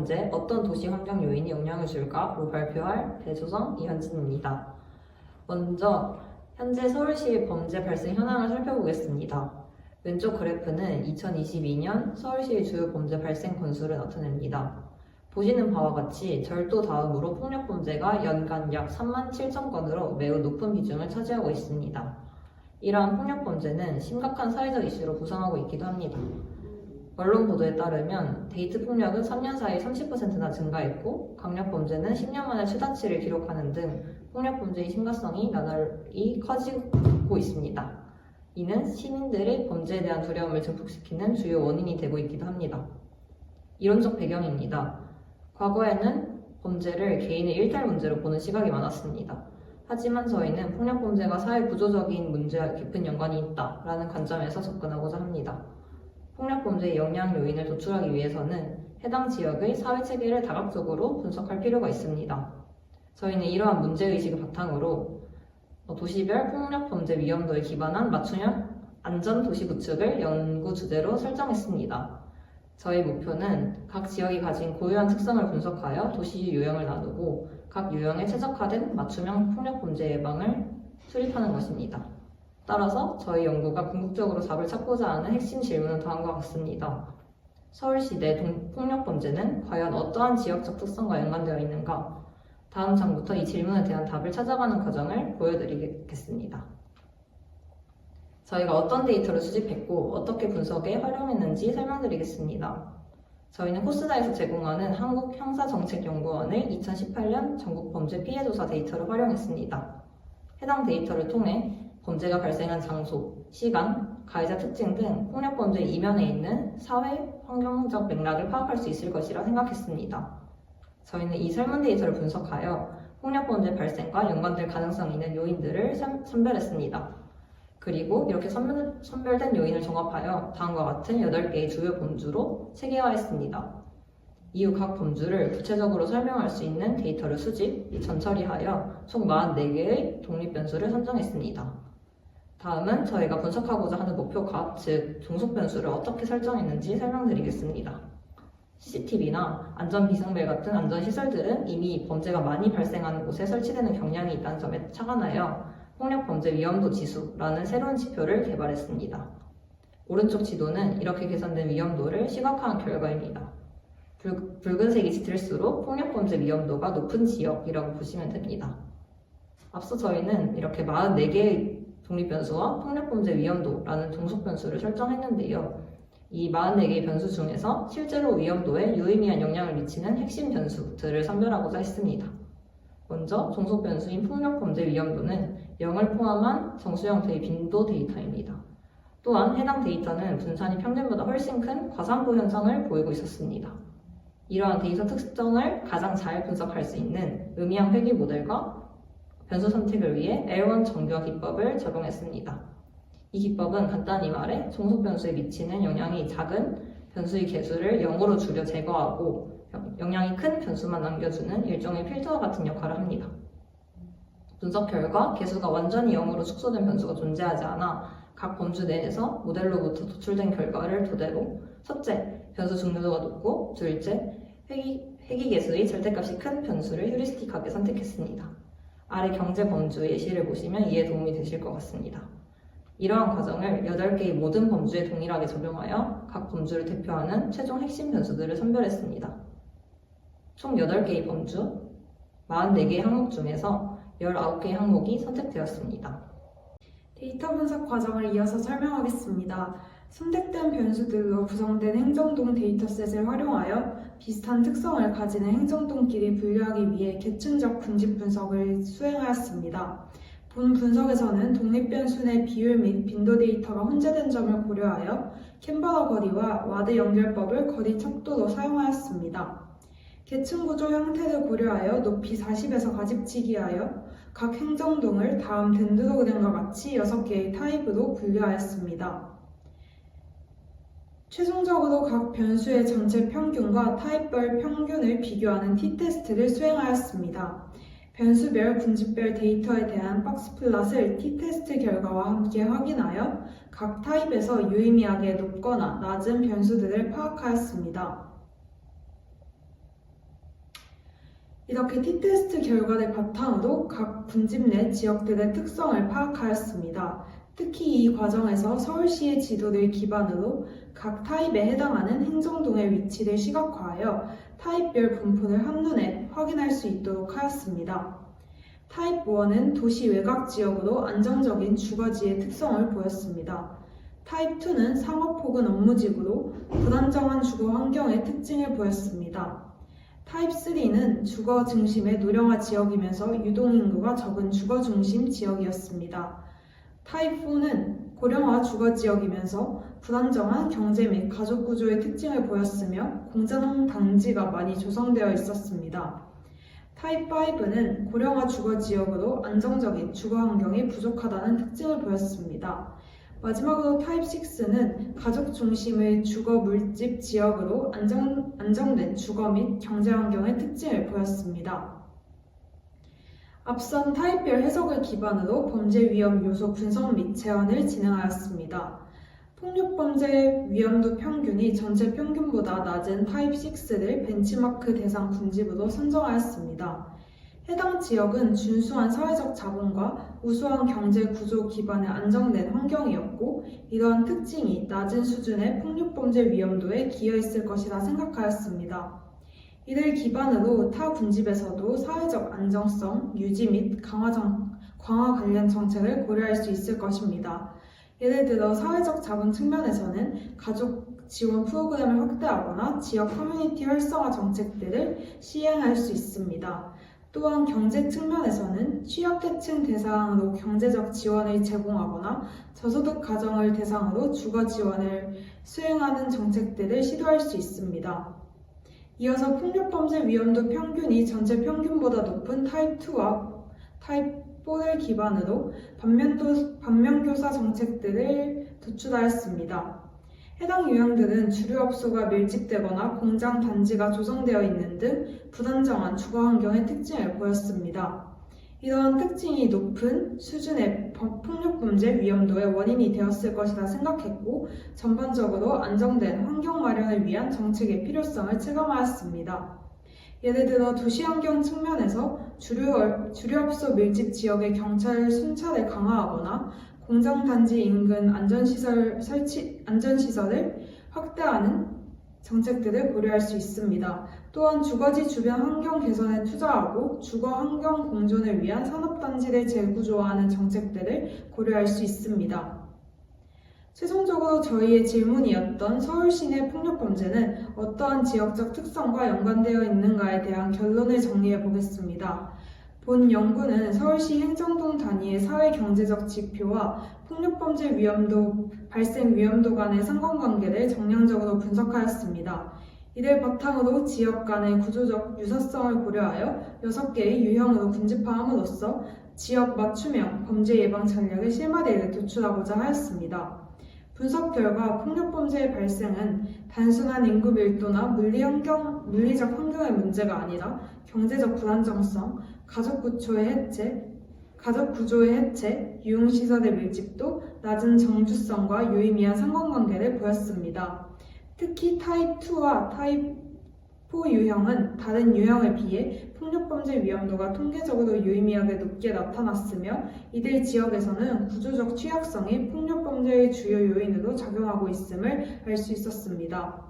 폭력범죄에 어떤 도시 환경 요인이 영향을 줄까로 발표할 배조성 이현진입니다. 먼저 현재 서울시의 범죄 발생 현황을 살펴보겠습니다. 왼쪽 그래프는 2022년 서울시의 주요 범죄 발생 건수를 나타냅니다. 보시는 바와 같이 절도 다음으로 폭력범죄가 연간 약 3만 7천 건으로 매우 높은 비중을 차지하고 있습니다. 이러한 폭력범죄는 심각한 사회적 이슈로 부상하고 있기도 합니다. 언론 보도에 따르면 데이트 폭력은 3년 사이 30%나 증가했고 강력범죄는 10년 만에 최다치를 기록하는 등 폭력범죄의 심각성이 나날이 커지고 있습니다. 이는 시민들의 범죄에 대한 두려움을 증폭시키는 주요 원인이 되고 있기도 합니다. 이론적 배경입니다. 과거에는 범죄를 개인의 일탈 문제로 보는 시각이 많았습니다. 하지만 저희는 폭력범죄가 사회 구조적인 문제와 깊은 연관이 있다라는 관점에서 접근하고자 합니다. 폭력범죄의 영향 요인을 도출하기 위해서는 해당 지역의 사회체계를 다각적으로 분석할 필요가 있습니다. 저희는 이러한 문제의식을 바탕으로 도시별 폭력범죄 위험도에 기반한 맞춤형 안전도시 구축을 연구 주제로 설정했습니다. 저희 목표는 각 지역이 가진 고유한 특성을 분석하여 도시 유형을 나누고 각 유형에 최적화된 맞춤형 폭력범죄 예방을 수립하는 것입니다. 따라서 저희 연구가 궁극적으로 답을 찾고자 하는 핵심 질문은 다음과 같습니다. 서울시 내 폭력범죄는 과연 어떠한 지역적 특성과 연관되어 있는가? 다음 장부터 이 질문에 대한 답을 찾아가는 과정을 보여드리겠습니다. 저희가 어떤 데이터를 수집했고 어떻게 분석에 활용했는지 설명드리겠습니다. 저희는 코스다에서 제공하는 한국형사정책연구원의 2018년 전국 범죄 피해 조사 데이터를 활용했습니다. 해당 데이터를 통해 범죄가 발생한 장소, 시간, 가해자 특징 등 폭력범죄 이면에 있는 사회, 환경적 맥락을 파악할 수 있을 것이라 생각했습니다. 저희는 이 설문 데이터를 분석하여 폭력범죄 발생과 연관될 가능성 있는 요인들을 선별했습니다. 그리고 이렇게 선별된 요인을 종합하여 다음과 같은 8개의 주요 범주로 체계화했습니다. 이후 각 범주를 구체적으로 설명할 수 있는 데이터를 수집 및 전처리하여 총 44개의 독립변수를 선정했습니다. 다음은 저희가 분석하고자 하는 목표값, 즉 종속변수를 어떻게 설정했는지 설명드리겠습니다. CCTV나 안전비상벨 같은 안전시설들은 이미 범죄가 많이 발생하는 곳에 설치되는 경향이 있다는 점에 착안하여 폭력범죄 위험도 지수라는 새로운 지표를 개발했습니다. 오른쪽 지도는 이렇게 계산된 위험도를 시각화한 결과입니다. 붉은색이 짙을수록 폭력범죄 위험도가 높은 지역이라고 보시면 됩니다. 앞서 저희는 이렇게 44개의 독립변수와 폭력범죄 위험도라는 종속변수를 설정했는데요. 이 44개의 변수 중에서 실제로 위험도에 유의미한 영향을 미치는 핵심 변수들을 선별하고자 했습니다. 먼저 종속변수인 폭력범죄 위험도는 0을 포함한 정수 형태의 빈도 데이터입니다. 또한 해당 데이터는 분산이 평균보다 훨씬 큰 과산포 현상을 보이고 있었습니다. 이러한 데이터 특성을 가장 잘 분석할 수 있는 음이한 회귀 모델과 변수 선택을 위해 L1 정교화 기법을 적용했습니다. 이 기법은 간단히 말해 종속변수에 미치는 영향이 작은 변수의 개수를 0으로 줄여 제거하고 영향이 큰 변수만 남겨주는 일종의 필터와 같은 역할을 합니다. 분석 결과 개수가 완전히 0으로 축소된 변수가 존재하지 않아 각 범주 내에서 모델로부터 도출된 결과를 토대로 첫째, 변수 중요도가 높고 둘째, 회귀 개수의 절대값이 큰 변수를 휴리스틱하게 선택했습니다. 아래 경제 범주 예시를 보시면 이해 도움이 되실 것 같습니다. 이러한 과정을 8개의 모든 범주에 동일하게 적용하여 각 범주를 대표하는 최종 핵심 변수들을 선별했습니다. 총 8개의 범주, 44개의 항목 중에서 19개의 항목이 선택되었습니다. 데이터 분석 과정을 이어서 설명하겠습니다. 선택된 변수들로 구성된 행정동 데이터셋을 활용하여 비슷한 특성을 가지는 행정동끼리 분류하기 위해 계층적 군집 분석을 수행하였습니다. 본 분석에서는 독립변수 내 비율 및 빈도 데이터가 혼재된 점을 고려하여 캔버러 거리와 와드 연결법을 거리 척도로 사용하였습니다. 계층 구조 형태를 고려하여 높이 40에서 가집치기하여 각 행정동을 다음 덴드로그램과 같이 6개의 타입으로 분류하였습니다. 최종적으로 각 변수의 전체 평균과 타입별 평균을 비교하는 t-테스트를 수행하였습니다. 변수별, 군집별 데이터에 대한 박스 플롯을 t-테스트 결과와 함께 확인하여 각 타입에서 유의미하게 높거나 낮은 변수들을 파악하였습니다. 이렇게 T테스트 결과를 바탕으로 각 군집 내 지역들의 특성을 파악하였습니다. 특히 이 과정에서 서울시의 지도를 기반으로 각 타입에 해당하는 행정동의 위치를 시각화하여 타입별 분포를 한눈에 확인할 수 있도록 하였습니다. 타입 1은 도시 외곽 지역으로 안정적인 주거지의 특성을 보였습니다. 타입 2는 상업 혹은 업무지구로 불안정한 주거 환경의 특징을 보였습니다. 타입 3는 주거 중심의 노령화 지역이면서 유동인구가 적은 주거 중심 지역이었습니다. 타입 4는 고령화 주거 지역이면서 불안정한 경제 및 가족 구조의 특징을 보였으며 공장 단지가 많이 조성되어 있었습니다. 타입 5는 고령화 주거 지역으로 안정적인 주거 환경이 부족하다는 특징을 보였습니다. 마지막으로 타입 6는 가족 중심의 주거 물집 지역으로 안정된 주거 및 경제 환경의 특징을 보였습니다. 앞선 타입별 해석을 기반으로 범죄 위험 요소 분석 및 제안을 진행하였습니다. 폭력범죄 위험도 평균이 전체 평균보다 낮은 타입 6를 벤치마크 대상 군집으로 선정하였습니다. 해당 지역은 준수한 사회적 자본과 우수한 경제 구조 기반의 안정된 환경이었고 이러한 특징이 낮은 수준의 폭력범죄 위험도에 기여했을 것이라 생각하였습니다. 이를 기반으로 타 군집에서도 사회적 안정성, 유지 및 강화 관련 정책을 고려할 수 있을 것입니다. 예를 들어 사회적 자본 측면에서는 가족 지원 프로그램을 확대하거나 지역 커뮤니티 활성화 정책들을 시행할 수 있습니다. 또한 경제 측면에서는 취약계층 대상으로 경제적 지원을 제공하거나 저소득 가정을 대상으로 주거 지원을 수행하는 정책들을 시도할 수 있습니다. 이어서 폭력범죄 위험도 평균이 전체 평균보다 높은 타입 2와 타입 4를 기반으로 반면교사 정책들을 도출하였습니다. 해당 유형들은 주류업소가 밀집되거나 공장 단지가 조성되어 있는 등 불안정한 주거 환경의 특징을 보였습니다. 이러한 특징이 높은 수준의 폭력범죄 위험도의 원인이 되었을 것이라 생각했고 전반적으로 안정된 환경 마련을 위한 정책의 필요성을 체감하였습니다. 예를 들어 도시환경 측면에서 주류업소 밀집 지역의 경찰 순찰을 강화하거나 공장단지 인근 안전시설을 확대하는 정책들을 고려할 수 있습니다. 또한 주거지 주변 환경 개선에 투자하고 주거 환경 공존을 위한 산업단지를 재구조하는 정책들을 고려할 수 있습니다. 최종적으로 저희의 질문이었던 서울시 내 폭력범죄는 어떠한 지역적 특성과 연관되어 있는가에 대한 결론을 정리해 보겠습니다. 본 연구는 서울시 행정동 단위의 사회경제적 지표와 폭력범죄 위험도, 발생 위험도 간의 상관관계를 정량적으로 분석하였습니다. 이를 바탕으로 지역 간의 구조적 유사성을 고려하여 6개의 유형으로 군집화함으로써 지역 맞춤형 범죄 예방 전략의 실마리를 도출하고자 하였습니다. 분석 결과 폭력범죄의 발생은 단순한 인구 밀도나 물리적 환경의 문제가 아니라 경제적 불안정성, 가족 구조의 해체, 유흥시설의 밀집도, 낮은 정주성과 유의미한 상관관계를 보였습니다. 특히 타입 2와 타입 4 유형은 다른 유형에 비해 폭력범죄 위험도가 통계적으로 유의미하게 높게 나타났으며 이들 지역에서는 구조적 취약성이 폭력범죄의 주요 요인으로 작용하고 있음을 알 수 있었습니다.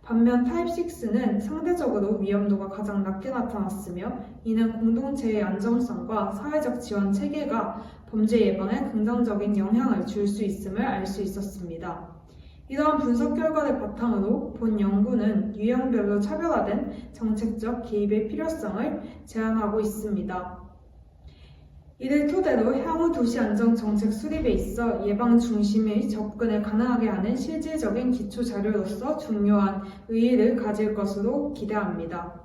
반면 타입 6는 상대적으로 위험도가 가장 낮게 나타났으며 이는 공동체의 안정성과 사회적 지원 체계가 범죄 예방에 긍정적인 영향을 줄 수 있음을 알 수 있었습니다. 이러한 분석 결과를 바탕으로 본 연구는 유형별로 차별화된 정책적 개입의 필요성을 제안하고 있습니다. 이를 토대로 향후 도시안정정책 수립에 있어 예방 중심의 접근을 가능하게 하는 실질적인 기초 자료로서 중요한 의의를 가질 것으로 기대합니다.